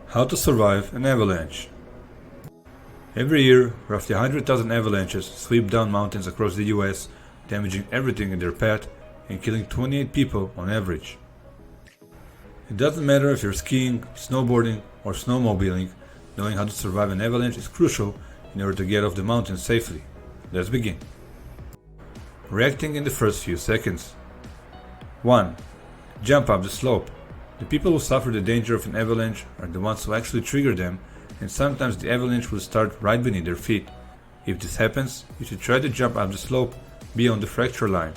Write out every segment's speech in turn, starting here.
How to survive an avalanche. Every year, roughly 100,000 avalanches sweep down mountains across the US, damaging everything in their path and killing 28 people on average. It doesn't matter if you're skiing, snowboarding, or snowmobiling, knowing how to survive an avalanche is crucial in order to get off the mountain safely. Let's begin. Reacting in the first few seconds. 1. Jump up the slope. The people who suffer the danger of an avalanche are the ones who actually trigger them, and sometimes the avalanche will start right beneath their feet. If this happens, you should try to jump up the slope beyond the fracture line.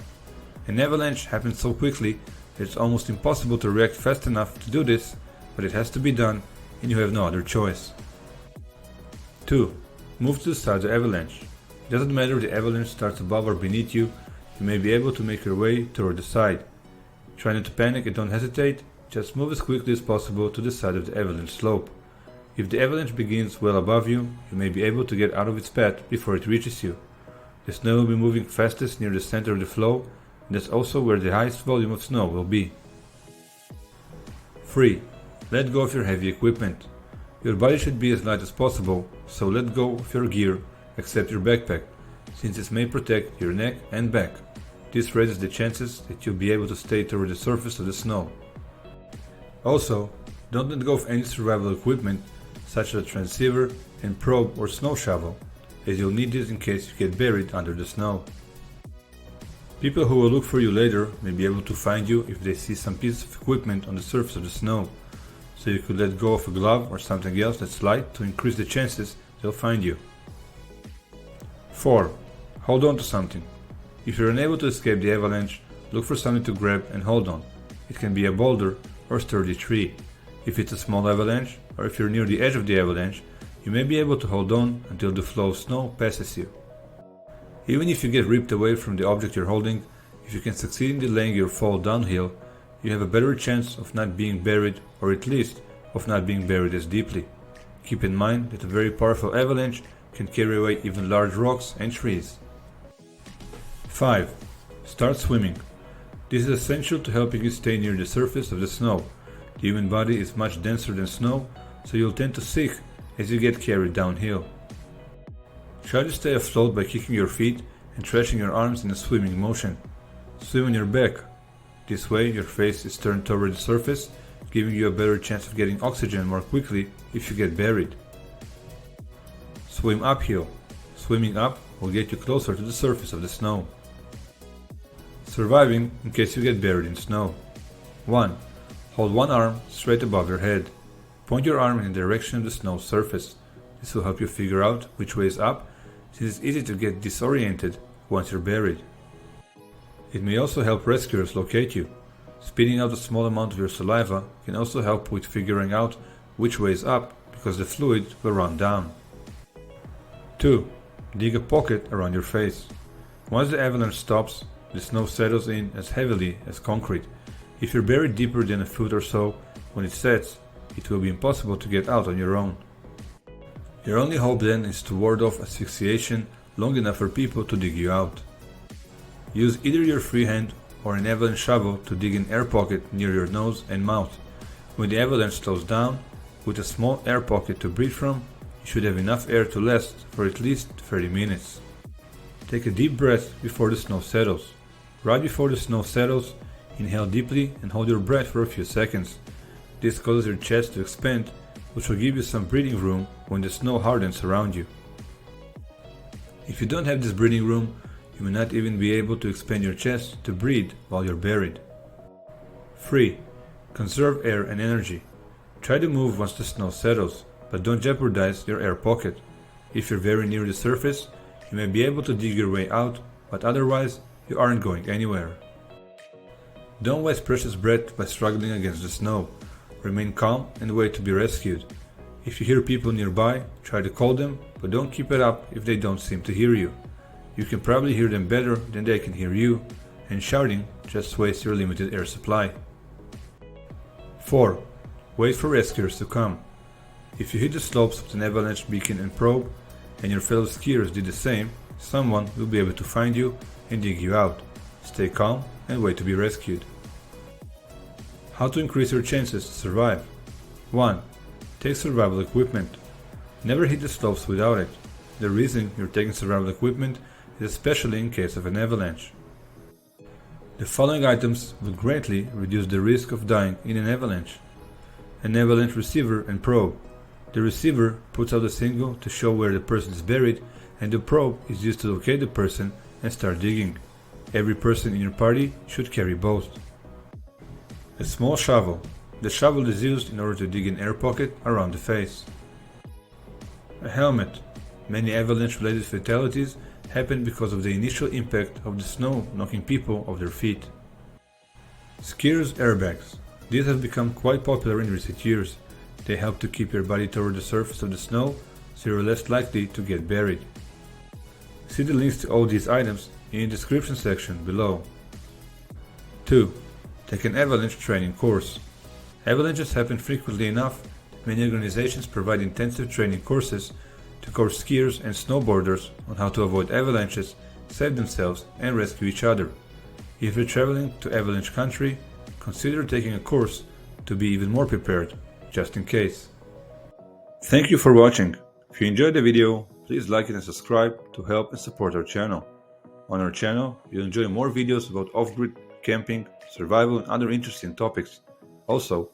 An avalanche happens so quickly that it's almost impossible to react fast enough to do this, but it has to be done and you have no other choice. 2. Move to the side of the avalanche. It doesn't matter if the avalanche starts above or beneath you, you may be able to make your way toward the side. Try not to panic and don't hesitate, just move as quickly as possible to the side of the avalanche slope. If the avalanche begins well above you, you may be able to get out of its path before it reaches you. The snow will be moving fastest near the center of the flow, and that's also where the highest volume of snow will be. 3. Let go of your heavy equipment. Your body should be as light as possible, so let go of your gear except your backpack, since this may protect your neck and back. This raises the chances that you'll be able to stay toward the surface of the snow. Also, don't let go of any survival equipment such as a transceiver and probe or snow shovel, as you'll need this in case you get buried under the snow. People who will look for you later may be able to find you if they see some piece of equipment on the surface of the snow, so you could let go of a glove or something else that's light to increase the chances they'll find you. 4. Hold on to something. If you're unable to escape the avalanche, look for something to grab and hold on. It can be a boulder or sturdy tree. If it's a small avalanche, or if you're near the edge of the avalanche, you may be able to hold on until the flow of snow passes you. Even if you get ripped away from the object you're holding, if you can succeed in delaying your fall downhill, you have a better chance of not being buried, or at least of not being buried as deeply. Keep in mind that a very powerful avalanche can carry away even large rocks and trees. 5. Start swimming. This is essential to helping you stay near the surface of the snow. The human body is much denser than snow, so you'll tend to sink as you get carried downhill. Try to stay afloat by kicking your feet and stretching your arms in a swimming motion. Swim on your back. This way your face is turned toward the surface, giving you a better chance of getting oxygen more quickly if you get buried. Swim uphill. Swimming up will get you closer to the surface of the snow. Surviving in case you get buried in snow. 1. Hold one arm straight above your head. Point your arm in the direction of the snow surface. This will help you figure out which way is up, since it's easy to get disoriented once you're buried. It may also help rescuers locate you. Spitting out a small amount of your saliva can also help with figuring out which way is up, because the fluid will run down. 2. Dig a pocket around your face. Once the avalanche stops, the snow settles in as heavily as concrete. If you're buried deeper than a foot or so, when it sets, it will be impossible to get out on your own. Your only hope then is to ward off asphyxiation long enough for people to dig you out. Use either your free hand or an avalanche shovel to dig an air pocket near your nose and mouth. When the avalanche slows down, with a small air pocket to breathe from, you should have enough air to last for at least 30 minutes. Take a deep breath before the snow settles. Right before the snow settles, inhale deeply and hold your breath for a few seconds. This causes your chest to expand, which will give you some breathing room when the snow hardens around you. If you don't have this breathing room, you may not even be able to expand your chest to breathe while you're buried. 3. Conserve air and energy. Try to move once the snow settles, but don't jeopardize your air pocket. If you're very near the surface, you may be able to dig your way out, but otherwise, you aren't going anywhere. Don't waste precious breath by struggling against the snow. Remain calm and wait to be rescued. If you hear people nearby, try to call them, but don't keep it up if they don't seem to hear you. You can probably hear them better than they can hear you, and shouting just wastes your limited air supply. 4. Wait for rescuers to come. If you hit the slopes with an avalanche beacon and probe, and your fellow skiers did the same, someone will be able to find you and dig you out. Stay calm and wait to be rescued. How to increase your chances to survive. 1. Take survival equipment. Never hit the slopes without it. The reason you're taking survival equipment is especially in case of an avalanche. The following items will greatly reduce the risk of dying in an avalanche. An avalanche receiver and probe. The receiver puts out a signal to show where the person is buried, and the probe is used to locate the person and start digging. Every person in your party should carry both. A small shovel. The shovel is used in order to dig an air pocket around the face. A helmet. Many avalanche-related fatalities happen because of the initial impact of the snow knocking people off their feet. Skiers airbags. These have become quite popular in recent years. They help to keep your body toward the surface of the snow, so you're less likely to get buried. See the links to all these items in the description section below. 2. Take an avalanche training course. Avalanches happen frequently enough that many organizations provide intensive training courses to coach skiers and snowboarders on how to avoid avalanches, save themselves, and rescue each other. If you're traveling to avalanche country, consider taking a course to be even more prepared, just in case. Thank you for watching. If you enjoyed the video, please like it and subscribe to help and support our channel. On our channel, you'll enjoy more videos about off-grid, camping, survival, and other interesting topics. Also,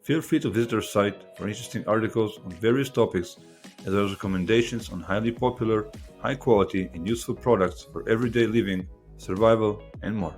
feel free to visit our site for interesting articles on various topics, as well as recommendations on highly popular, high quality, and useful products for everyday living, survival, and more.